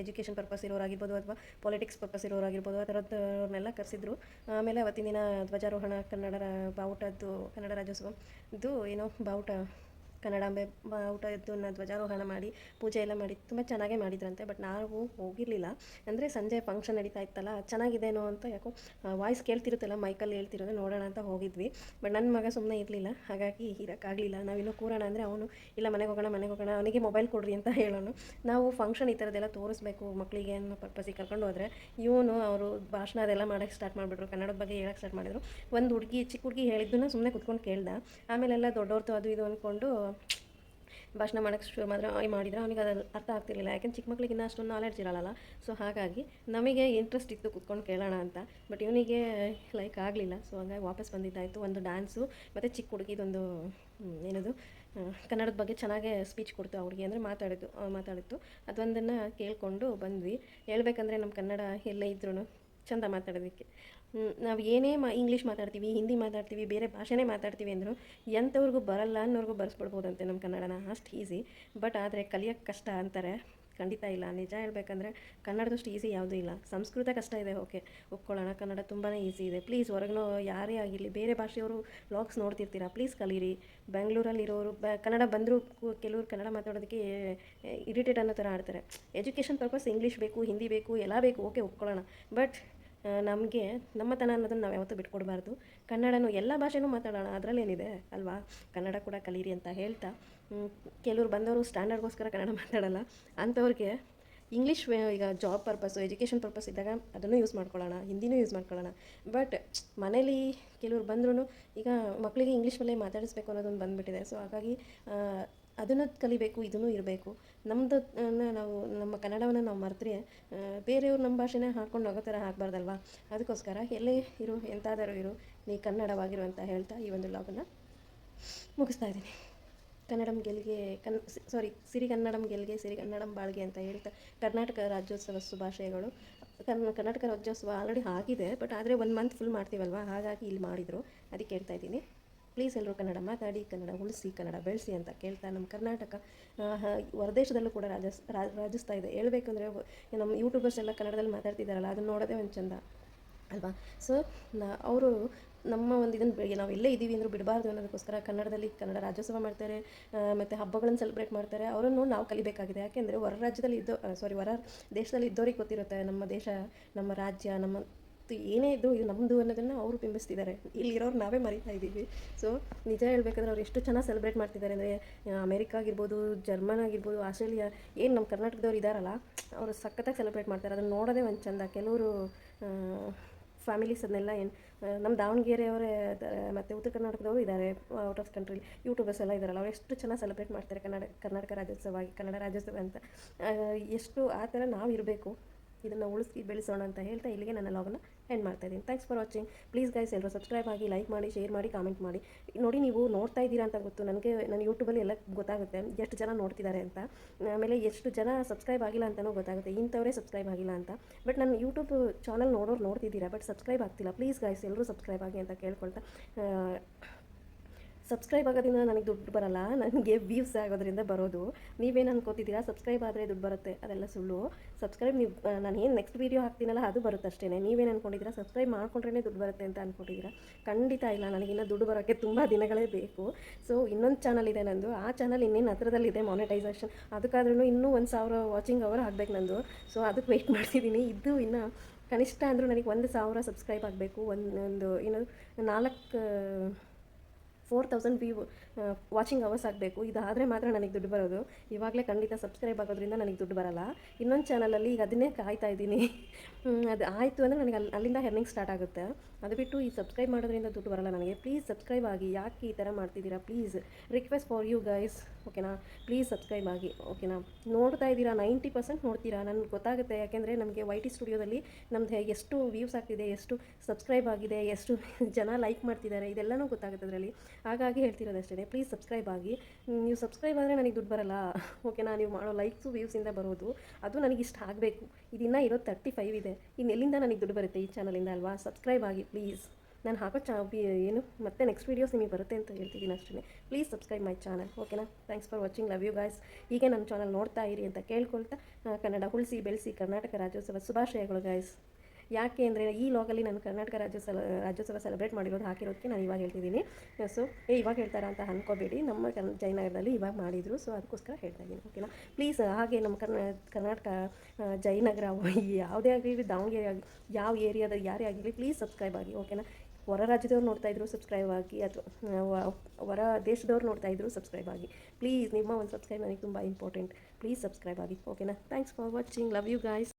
ಎಜುಕೇಷನ್ ಪರ್ಪಸ್ ಇರೋರಾಗಿರ್ಬೋದು ಅಥವಾ ಪೊಲಿಟಿಕ್ಸ್ ಪರ್ಪಸ್ ಇರೋರಾಗಿರ್ಬೋದು ಆ ಥರದ್ದವ್ರನ್ನೆಲ್ಲ ಕರೆಸಿದ್ರು. ಆಮೇಲೆ ಅವತ್ತಿನ ದಿನ ಧ್ವಜಾರೋಹಣ, ಬಾವುಟದ್ದು ಕನ್ನಡ ರಾಜ್ಯೋತ್ಸವದ್ದು ಏನೋ ಬಾವುಟ ಕನ್ನಡಾಂಬೆ ಬಾವುಟದ್ದನ್ನು ಧ್ವಜಾರೋಹಣ ಮಾಡಿ ಪೂಜೆ ಎಲ್ಲ ಮಾಡಿ ತುಂಬ ಚೆನ್ನಾಗೇ ಮಾಡಿದ್ರಂತೆ. ಬಟ್ ನಾವು ಹೋಗಿರಲಿಲ್ಲ. ಅಂದರೆ ಸಂಜೆ ಫಂಕ್ಷನ್ ನಡೀತಾ ಇತ್ತಲ್ಲ, ಚೆನ್ನಾಗಿದೇನೋ ಅಂತ ಯಾಕೋ ವಾಯ್ಸ್ ಕೇಳ್ತಿರುತ್ತಲ್ಲ, ಮೈಕಲ್ಲಿ ಹೇಳ್ತಿರೋದು ನೋಡೋಣ ಅಂತ ಹೋಗಿದ್ವಿ. ಬಟ್ ನನ್ನ ಮಗ ಸುಮ್ಮನೆ ಇರಲಿಲ್ಲ, ಹಾಗಾಗಿ ಇರೋಕ್ಕಾಗಲಿಲ್ಲ. ನಾವಿನ್ನೂ ಕೂರೋಣ ಅಂದರೆ ಅವನು ಇಲ್ಲ ಮನೆಗೆ ಹೋಗೋಣ, ಅವನಿಗೆ ಮೊಬೈಲ್ ಕೊಡ್ರಿ ಅಂತ ಹೇಳೋನು. ನಾವು ಫಂಕ್ಷನ್ ಈ ಥರದ್ದೆಲ್ಲ ತೋರಿಸ್ಬೇಕು ಮಕ್ಕಳಿಗೆ ಅನ್ನೋ ಪರ್ಪಸಿಗೆ ಕರ್ಕೊಂಡು ಹೋದರೆ ಇವನು ಅವರು ಭಾಷಣ ಅದೆಲ್ಲ ಮಾಡೋಕ್ಕೆ ಸ್ಟಾರ್ಟ್ ಮಾಡಿಬಿಟ್ರು. ಕನ್ನಡದ ಬಗ್ಗೆ ಹೇಳೋಕ್ಕೆ ಸ್ಟಾರ್ಟ್ ಮಾಡಿದ್ರು. ಒಂದು ಚಿಕ್ಕ ಹುಡುಗಿ ಹೇಳಿದ್ದನ್ನ ಸುಮ್ಮನೆ ಕುತ್ಕೊಂಡು ಕೇಳ್ದ. ಆಮೇಲೆಲ್ಲ ದೊಡ್ಡವ್ರದ್ದು ಅದು ಇದು ಅಂದ್ಕೊಂಡು ಭಾಷಣ ಮಾಡೋಕ್ಕೆ ಶುರು ಮಾಡಿದ್ರೆ ಅವನಿಗೆ ಅದು ಅರ್ಥ ಆಗ್ತಿರ್ಲಿಲ್ಲ. ಯಾಕೆಂದ್ರೆ ಚಿಕ್ಕ ಮಕ್ಕಳಿಗಿನ್ನ ಅಷ್ಟೊಂದು ನಾಲೆಡ್ಜ್ ಇರಲ್ಲ. ಸೊ ಹಾಗಾಗಿ ನಮಗೆ ಇಂಟ್ರೆಸ್ಟ್ ಇತ್ತು ಕುತ್ಕೊಂಡು ಕೇಳೋಣ ಅಂತ. ಬಟ್ ಇವನಿಗೆ ಲೈಕ್ ಆಗಲಿಲ್ಲ. ಸೊ ಹಾಗಾಗಿ ವಾಪಸ್ ಬಂದಿದ್ದಾಯಿತು. ಒಂದು ಡ್ಯಾನ್ಸು ಮತ್ತು ಚಿಕ್ಕ ಹುಡುಗಿದೊಂದು ಏನದು ಕನ್ನಡದ ಬಗ್ಗೆ ಚೆನ್ನಾಗೇ ಸ್ಪೀಚ್ ಕೊಡ್ತು. ಆ ಹುಡುಗಿ ಅಂದರೆ ಮಾತಾಡಿತ್ತು. ಅದೊಂದನ್ನು ಕೇಳಿಕೊಂಡು ಬಂದ್ವಿ. ಹೇಳ್ಬೇಕಂದ್ರೆ ನಮ್ಮ ಕನ್ನಡ ಎಲ್ಲೇ ಇದ್ರೂ ಚೆಂದ ಮಾತಾಡೋದಕ್ಕೆ. ನಾವು ಏನೇ ಇಂಗ್ಲೀಷ್ ಮಾತಾಡ್ತೀವಿ, ಹಿಂದಿ ಮಾತಾಡ್ತೀವಿ, ಬೇರೆ ಭಾಷೆನೇ ಮಾತಾಡ್ತೀವಿ ಅಂದರೂ ಎಂಥವ್ರಿಗೂ ಬರಲ್ಲ ಅನ್ನೋರ್ಗೂ ಬರ್ಸ್ಬಿಡ್ಬೋದಂತೆ ನಮ್ಮ ಕನ್ನಡನ, ಅಷ್ಟು ಈಸಿ. ಬಟ್ ಆದರೆ ಕಲಿಯೋಕ್ಕೆ ಕಷ್ಟ ಅಂತಾರೆ. ಖಂಡಿತ ಇಲ್ಲ. ನಿಜ ಹೇಳ್ಬೇಕಂದ್ರೆ ಕನ್ನಡದಷ್ಟು ಈಸಿ ಯಾವುದೂ ಇಲ್ಲ. ಸಂಸ್ಕೃತ ಕಷ್ಟ ಇದೆ, ಓಕೆ ಒಪ್ಕೊಳ್ಳೋಣ. ಕನ್ನಡ ತುಂಬಾ ಈಸಿ ಇದೆ. ಪ್ಲೀಸ್ ಹೊರಗಿನೋ ಯಾರೇ ಆಗಿರಲಿ, ಬೇರೆ ಭಾಷೆಯವರು ವ್ಲಾಗ್ಸ್ ನೋಡ್ತಿರ್ತೀರಾ, ಪ್ಲೀಸ್ ಕಲೀರಿ. ಬೆಂಗಳೂರಲ್ಲಿರೋರು ಕನ್ನಡ ಬಂದರೂ ಕೆಲವರು ಕನ್ನಡ ಮಾತಾಡೋದಕ್ಕೆ ಇರಿಟೇಟ್ ಅನ್ನೋ ಥರ ಆಡ್ತಾರೆ. ಎಜುಕೇಷನ್ ಪರ್ಪಸ್ ಇಂಗ್ಲೀಷ್ ಬೇಕು, ಹಿಂದಿ ಬೇಕು, ಎಲ್ಲ ಬೇಕು, ಓಕೆ ಒಪ್ಕೊಳ್ಳೋಣ. ಬಟ್ ನಮಗೆ ನಮ್ಮತನ ಅನ್ನೋದನ್ನು ನಾವು ಯಾವತ್ತೂ ಬಿಟ್ಕೊಡ್ಬಾರ್ದು. ಕನ್ನಡನೂ ಎಲ್ಲ ಭಾಷೆನೂ ಮಾತಾಡೋಣ, ಅದರಲ್ಲೇನಿದೆ ಅಲ್ವಾ. ಕನ್ನಡ ಕೂಡ ಕಲೀರಿ ಅಂತ ಹೇಳ್ತಾ, ಕೆಲವ್ರು ಬಂದವರು ಸ್ಟ್ಯಾಂಡರ್ಡ್ಗೋಸ್ಕರ ಕನ್ನಡ ಮಾತಾಡೋಲ್ಲ. ಅಂಥವ್ರಿಗೆ ಇಂಗ್ಲೀಷ್ ಈಗ ಜಾಬ್ ಪರ್ಪಸ್ಸು, ಎಜುಕೇಷನ್ ಪರ್ಪಸ್ ಇದ್ದಾಗ ಅದನ್ನು ಯೂಸ್ ಮಾಡ್ಕೊಳ್ಳೋಣ, ಹಿಂದಿನೂ ಯೂಸ್ ಮಾಡ್ಕೊಳ್ಳೋಣ. ಬಟ್ ಮನೇಲಿ ಕೆಲವ್ರು ಬಂದ್ರೂ ಈಗ ಮಕ್ಕಳಿಗೆ ಇಂಗ್ಲೀಷ್ ಮೇಲೆ ಮಾತಾಡಿಸ್ಬೇಕು ಅನ್ನೋದೊಂದು ಬಂದುಬಿಟ್ಟಿದೆ. ಸೊ ಹಾಗಾಗಿ ಅದನ್ನು ಕಲಿಬೇಕು, ಇದೂ ಇರಬೇಕು. ನಮ್ಮದು ನಾವು ನಮ್ಮ ಕನ್ನಡವನ್ನು ನಾವು ಮರೆತರೆ ಬೇರೆಯವ್ರು ನಮ್ಮ ಭಾಷೆನೇ ಹಾಕ್ಕೊಂಡು ಹೋಗೋ ಥರ ಹಾಕಬಾರ್ದಲ್ವ. ಅದಕ್ಕೋಸ್ಕರ ಎಲ್ಲೇ ಇರು, ಎಂತಾದರೂ ಇರು, ನೀ ಕನ್ನಡವಾಗಿರು ಅಂತ ಹೇಳ್ತಾ ಈ ಒಂದು ಲಾಗನ್ನು ಮುಗಿಸ್ತಾ ಇದ್ದೀನಿ. ಕನ್ನಡಂ ಗೆಲ್ಗೆ ಸಿರಿಗನ್ನಡಂ ಗೆಲ್ಗೆ ಸಿರಿಗನ್ನಡಂ ಬಾಳ್ಗೆ ಅಂತ ಹೇಳ್ತಾ ಕರ್ನಾಟಕ ರಾಜ್ಯೋತ್ಸವ ಶುಭಾಶಯಗಳು. ಕರ್ನಾಟಕ ರಾಜ್ಯೋತ್ಸವ ಆಲ್ರೆಡಿ ಆಗಿದೆ, ಬಟ್ ಆದರೆ 1 ಮಂತ್ ಫುಲ್ ಮಾಡ್ತೀವಲ್ವ, ಹಾಗಾಗಿ ಇಲ್ಲಿ ಮಾಡಿದರು, ಅದಕ್ಕೆ ಹೇಳ್ತಾ ಇದ್ದೀನಿ. ಪ್ಲೀಸ್ ಎಲ್ಲರೂ ಕನ್ನಡ ಮಾತಾಡಿ, ಕನ್ನಡ ಉಳಿಸಿ, ಕನ್ನಡ ಬೆಳೆಸಿ ಅಂತ ಕೇಳ್ತಾ, ನಮ್ಮ ಕರ್ನಾಟಕ ಹೊರದೇಶದಲ್ಲೂ ಕೂಡ ರಾಜಿಸ್ತಾ ಇದೆ. ಹೇಳ್ಬೇಕಂದ್ರೆ ನಮ್ಮ ಯೂಟ್ಯೂಬರ್ಸ್ ಎಲ್ಲ ಕನ್ನಡದಲ್ಲಿ ಮಾತಾಡ್ತಿದ್ದಾರಲ್ಲ, ಅದನ್ನು ನೋಡೋದೇ ಒಂದು ಚಂದ ಅಲ್ವಾ. ಸೊ ಅವರು ನಮ್ಮ ಒಂದು ಇದನ್ನು ನಾವು ಎಲ್ಲೇ ಇದ್ದೀವಿ ಅಂದರೂ ಬಿಡಬಾರ್ದು ಅನ್ನೋದಕ್ಕೋಸ್ಕರ ಕನ್ನಡ ರಾಜ್ಯೋತ್ಸವ ಮಾಡ್ತಾರೆ, ಮತ್ತು ಹಬ್ಬಗಳನ್ನು ಸೆಲೆಬ್ರೇಟ್ ಮಾಡ್ತಾರೆ. ಅವರನ್ನು ನಾವು ಕಲಿಬೇಕಾಗಿದೆ. ಯಾಕೆಂದರೆ ಹೊರ ದೇಶದಲ್ಲಿ ಇದ್ದವ್ರಿಗೆ ಗೊತ್ತಿರುತ್ತೆ ನಮ್ಮ ದೇಶ, ನಮ್ಮ ರಾಜ್ಯ, ನಮ್ಮ ಏನೇ ಇದ್ದು ಇದು ನಮ್ಮದು ಅನ್ನೋದನ್ನು ಅವರು ಬಿಂಬಿಸ್ತಿದ್ದಾರೆ. ಇಲ್ಲಿರೋರು ನಾವೇ ಮರಿತಾ ಇದ್ದೀವಿ. ಸೊ ನಿಜ ಹೇಳ್ಬೇಕಂದ್ರೆ ಅವ್ರು ಎಷ್ಟು ಚೆನ್ನಾಗಿ ಸೆಲೆಬ್ರೇಟ್ ಮಾಡ್ತಿದ್ದಾರೆ ಅಂದರೆ, ಅಮೇರಿಕಾ ಆಗಿರ್ಬೋದು, ಜರ್ಮನ್ ಆಗಿರ್ಬೋದು, ಆಸ್ಟ್ರೇಲಿಯಾ, ಏನು ನಮ್ಮ ಕರ್ನಾಟಕದವ್ರು ಇದ್ದಾರಲ್ಲ, ಅವರು ಸಖತ್ತಾಗಿ ಸೆಲೆಬ್ರೇಟ್ ಮಾಡ್ತಾರೆ. ಅದನ್ನು ನೋಡೋದೇ ಒಂದು ಚಂದ. ಕೆಲವರು ಫ್ಯಾಮಿಲೀಸ್ ಅದನ್ನೆಲ್ಲ ನಮ್ಮ ದಾವಣಗೆರೆಯವರೇ ಮತ್ತು ಉತ್ತರ ಕರ್ನಾಟಕದವರು ಇದ್ದಾರೆ, ಔಟ್ ಆಫ್ ಕಂಟ್ರಿ ಯೂಟ್ಯೂಬರ್ಸ್ ಎಲ್ಲ ಇದ್ದಾರಲ್ಲ, ಅವ್ರು ಎಷ್ಟು ಚೆನ್ನಾಗಿ ಸೆಲೆಬ್ರೇಟ್ ಮಾಡ್ತಾರೆ ಕರ್ನಾಟಕ ರಾಜ್ಯೋತ್ಸವ ಆಗಿ, ಕನ್ನಡ ರಾಜ್ಯೋತ್ಸವ ಅಂತ. ಎಷ್ಟು ಆ ಥರ ನಾವು ಇರಬೇಕು, ಇದನ್ನು ಉಳಿಸಿ ಬೆಳೆಸೋಣ ಅಂತ ಹೇಳ್ತಾ ಇಲ್ಲಿಗೆ ನನ್ನ ಲಾಗನ್ನು ಎಂಡ್ ಮಾಡ್ತಾ ಇದ್ದೀನಿ. Thanks for watching. Please guys ಎಲ್ಲರೂ ಸಬ್ಸ್ಕ್ರೈಬ್ ಆಗಿ, ಲೈಕ್ ಮಾಡಿ, ಶೇರ್ ಮಾಡಿ, ಕಾಮೆಂಟ್ ಮಾಡಿ. ನೋಡಿ, ನೀವು ನೋಡ್ತಾ ಇದ್ದೀರಾ ಅಂತ ಗೊತ್ತು ನನಗೆ, ನನ್ನ ಯೂಟ್ಯೂಬಲ್ಲಿ ಎಲ್ಲ ಗೊತ್ತಾಗುತ್ತೆ ಎಷ್ಟು ಜನ ನೋಡ್ತಿದ್ದಾರೆ ಅಂತ. ಆಮೇಲೆ ಎಷ್ಟು ಜನ ಸಬ್ಸ್ಕ್ರೈಬ್ ಆಗಿಲ್ಲ ಅಂತಲೂ ಗೊತ್ತಾಗುತ್ತೆ, ಇಂಥವರೇ ಸಬ್ಸ್ಕ್ರೈಬ್ ಆಗಿಲ್ಲ ಅಂತ. ಬಟ್ ನನ್ನ ಯೂಟ್ಯೂಬ್ ಚಾನಲ್ ನೋಡ್ತಿದ್ದೀರಾ, ಬಟ್ ಸಬ್ಸ್ಕ್ರೈಬ್ ಆಗ್ತಿಲ್ಲ. ಪ್ಲೀಸ್ ಗೈಸ್ ಎಲ್ಲರೂ ಸಬ್ಸ್ಕ್ರೈಬ್ ಆಗಿ ಅಂತ ಕೇಳ್ಕೊಳ್ತಾ, ಸಬ್ಸ್ಕ್ರೈಬ್ ಆಗೋದ್ರಿಂದ ನನಗೆ ದುಡ್ಡು ಬರಲ್ಲ, ನನಗೆ ವ್ಯೂಸ್ ಆಗೋದ್ರಿಂದ ಬರೋದು. ನೀವೇನು ಅನ್ಕೋತಿದ್ದೀರಾ ಸಬ್ಸ್ಕ್ರೈಬ್ ಆದರೆ ದುಡ್ಡು ಬರುತ್ತೆ, ಅದೆಲ್ಲ ಸುಳ್ಳು. ಸಬ್ಸ್ಕ್ರೈಬ್ ನೀವು ನಾನು ಏನು ನೆಕ್ಸ್ಟ್ ವೀಡಿಯೋ ಹಾಕ್ತೀನಲ್ಲ ಅದು ಬರುತ್ತೆ ಅಷ್ಟೇ. ನೀವೇನು ಅಂದ್ಕೊಂಡಿದ್ದೀರಾ ಸಬ್ಸ್ಕ್ರೈಬ್ ಮಾಡ್ಕೊಂಡ್ರೇ ದುಡ್ಡು ಬರುತ್ತೆ ಅಂತ ಅಂದ್ಕೊಂಡಿದ್ದೀರಾ? ಖಂಡಿತ ಇಲ್ಲ. ನನಗಿನ್ನ ದುಡ್ಡು ಬರೋಕ್ಕೆ ತುಂಬ ದಿನಗಳೇ ಬೇಕು. ಸೊ ಇನ್ನೊಂದು ಚಾನಲ್ ಇದೆ ನಂದು, ಆ ಚಾನಲ್ ಇನ್ನೇನು ಹತ್ರದಲ್ಲಿದೆ ಮಾನಿಟೈಸೇಷನ್. ಅದಕ್ಕಾದ್ರೂ ಇನ್ನೂ 1000 ವಾಚಿಂಗ್ ಅವರ್ ಆಗಬೇಕು ನಂದು. ಸೊ ಅದಕ್ಕೆ ವೆಯ್ಟ್ ಮಾಡ್ತಿದ್ದೀನಿ. ಇದು ಇನ್ನು ಕನಿಷ್ಠ ಅಂದರೂ ನನಗೆ 1000 ಸಬ್ಸ್ಕ್ರೈಬ್ ಆಗಬೇಕು. ಒಂದು 4000 ವ್ಯೂ ವಾಚಿಂಗ್ ಅವರ್ಸ್ ಆಗಬೇಕು. ಇದಾದರೆ ಮಾತ್ರ ನನಗೆ ದುಡ್ಡು ಬರೋದು. ಇವಾಗಲೇ ಖಂಡಿತ ಸಬ್ಸ್ಕ್ರೈಬ್ ಆಗೋದ್ರಿಂದ ನನಗೆ ದುಡ್ಡು ಬರಲ್ಲ. ಇನ್ನೊಂದು ಚಾನಲಲ್ಲಿ ಈಗ ಅದನ್ನೇ ಕಾಯ್ತಾ ಇದ್ದೀನಿ. ಅದು ಆಯಿತು ಅಂದರೆ ನನಗೆ ಅಲ್ಲಿಂದ ಎರ್ನಿಂಗ್ ಸ್ಟಾರ್ಟ್ ಆಗುತ್ತೆ. ಅದು ಬಿಟ್ಟು ಈ ಸಬ್ಸ್ಕ್ರೈಬ್ ಮಾಡೋದ್ರಿಂದ ದುಡ್ಡು ಬರಲ್ಲ ನನಗೆ. ಪ್ಲೀಸ್ ಸಬ್ಸ್ಕ್ರೈಬ್ ಆಗಿ. ಯಾಕೆ ಈ ಥರ ಮಾಡ್ತಿದ್ದೀರಾ? Please request for you guys. ಓಕೆನಾ. ಪ್ಲೀಸ್ ಸಬ್ಸ್ಕ್ರೈಬ್ ಆಗಿ, ಓಕೆನಾ. ನೋಡ್ತಾ ಇದ್ದೀರಾ, 90% ನೋಡ್ತೀರಾ, ನನಗೆ ಗೊತ್ತಾಗುತ್ತೆ. ಯಾಕೆಂದರೆ ನಮಗೆ ವೈ ಟಿ ಸ್ಟುಡಿಯೋದಲ್ಲಿ ನಮ್ಮದು ಎಷ್ಟು ವ್ಯೂಸ್ ಆಗ್ತಿದೆ, ಎಷ್ಟು ಸಬ್ಸ್ಕ್ರೈಬ್ ಆಗಿದೆ, ಎಷ್ಟು ಜನ ಲೈಕ್ ಮಾಡ್ತಿದ್ದಾರೆ, ಇದೆಲ್ಲನೂ ಗೊತ್ತಾಗುತ್ತೆ ಅದರಲ್ಲಿ. ಹಾಗಾಗಿ ಹೇಳ್ತಿರೋದು ಅಷ್ಟೇ, ಪ್ಲೀಸ್ ಸಬ್ಸ್ಕ್ರೈಬ್ ಆಗಿ. ನೀವು ಸಬ್ಸ್ಕ್ರೈಬ್ ಆದರೆ ನನಗೆ ದುಡ್ಡು ಬರಲ್ಲ, ಓಕೆನಾ. ನೀವು ಮಾಡೋ ಲೈಕ್ಸು ವ್ಯೂಸಿಂದ ಬರೋದು, ಅದು ನನಗೆ ಇಷ್ಟ ಆಗಬೇಕು. ಇದನ್ನು ಇರೋದು 35 ಇದೆ, ಇನ್ನು ಎಲ್ಲಿಂದ ನನಗೆ ದುಡ್ಡು ಬರುತ್ತೆ ಈ ಚಾನಲಿಂದ ಅಲ್ವಾ. ಸಬ್ಸ್ಕ್ರೈಬ್ ಆಗಿ ಪ್ಲೀಸ್. ನಾನು ಹಾಕೋ ಏನು ಮತ್ತೆ ನೆಕ್ಸ್ಟ್ ವೀಡಿಯೋಸ್ ನಿಮಗೆ ಬರುತ್ತೆ ಅಂತ ಹೇಳ್ತಿದ್ದೀನಿ ಅಷ್ಟೇ. ಪ್ಲೀಸ್ ಸಬ್ಸ್ಕ್ರೈಬ್ ಮೈ ಚಾನಲ್, ಓಕೆನಾ. Thanks for watching, love you guys. ಹೀಗೆ ನನ್ನ ಚಾನಲ್ ನೋಡ್ತಾ ಇರಿ ಅಂತ ಕೇಳ್ಕೊಳ್ತಾ, ಕನ್ನಡ ಉಳಿಸಿ ಬೆಳೆಸಿ, ಕರ್ನಾಟಕ ರಾಜ್ಯೋತ್ಸವ ಶುಭಾಶಯಗಳು ಗಾಯ್ಸ್. ಯಾಕೆ ಅಂದರೆ ಈ ಲಾಗಲ್ಲಿ ನಾನು ಕರ್ನಾಟಕ ರಾಜ್ಯೋತ್ಸವ ಸೆಲೆಬ್ರೇಟ್ ಮಾಡಿರೋದು ಹಾಕಿರೋದಕ್ಕೆ ನಾನು ಇವಾಗ ಹೇಳ್ತಿದ್ದೀನಿ. ಸೊ ಇವಾಗ ಹೇಳ್ತಾರಾ ಅಂತ ಅಂದ್ಕೋಬೇಡಿ, ನಮ್ಮ ಜಯನಗರದಲ್ಲಿ ಇವಾಗ ಮಾಡಿದರು, ಸೊ ಅದಕ್ಕೋಸ್ಕರ ಹೇಳ್ತಾ ಇದ್ದೀನಿ, ಓಕೆನಾ. ಪ್ಲೀಸ್ ಹಾಗೆ ನಮ್ಮ ಕರ್ನಾಟಕ ಜಯನಗರ ಯಾವುದೇ ಆಗಲಿ, ದಾವಣಗೆರೆ ಆಗಲಿ, ಯಾವ ಏರಿಯಾದ ಯಾರೇ ಆಗಿರಲಿ, ಪ್ಲೀಸ್ ಸಬ್ಸ್ಕ್ರೈಬ್ ಆಗಿ, ಓಕೆನಾ. ಹೊರ ರಾಜ್ಯದವ್ರು ನೋಡ್ತಾಯಿದ್ರು ಸಬ್ಸ್ಕ್ರೈಬ್ ಆಗಿ, ಅಥವಾ ಹೊರ ದೇಶದವ್ರು ನೋಡ್ತಾಯಿದ್ರು ಸಬ್ಸ್ಕ್ರೈಬ್ ಆಗಿ. ಪ್ಲೀಸ್ ನಿಮ್ಮ ಒಂದು ಸಬ್ಸ್ಕ್ರೈಬ್ ನನಗೆ ತುಂಬ ಇಂಪಾರ್ಟೆಂಟ್. ಪ್ಲೀಸ್ ಸಬ್ಸ್ಕ್ರೈಬ್ ಆಗಿ, ಓಕೆನಾ. Thanks for watching, love you guys.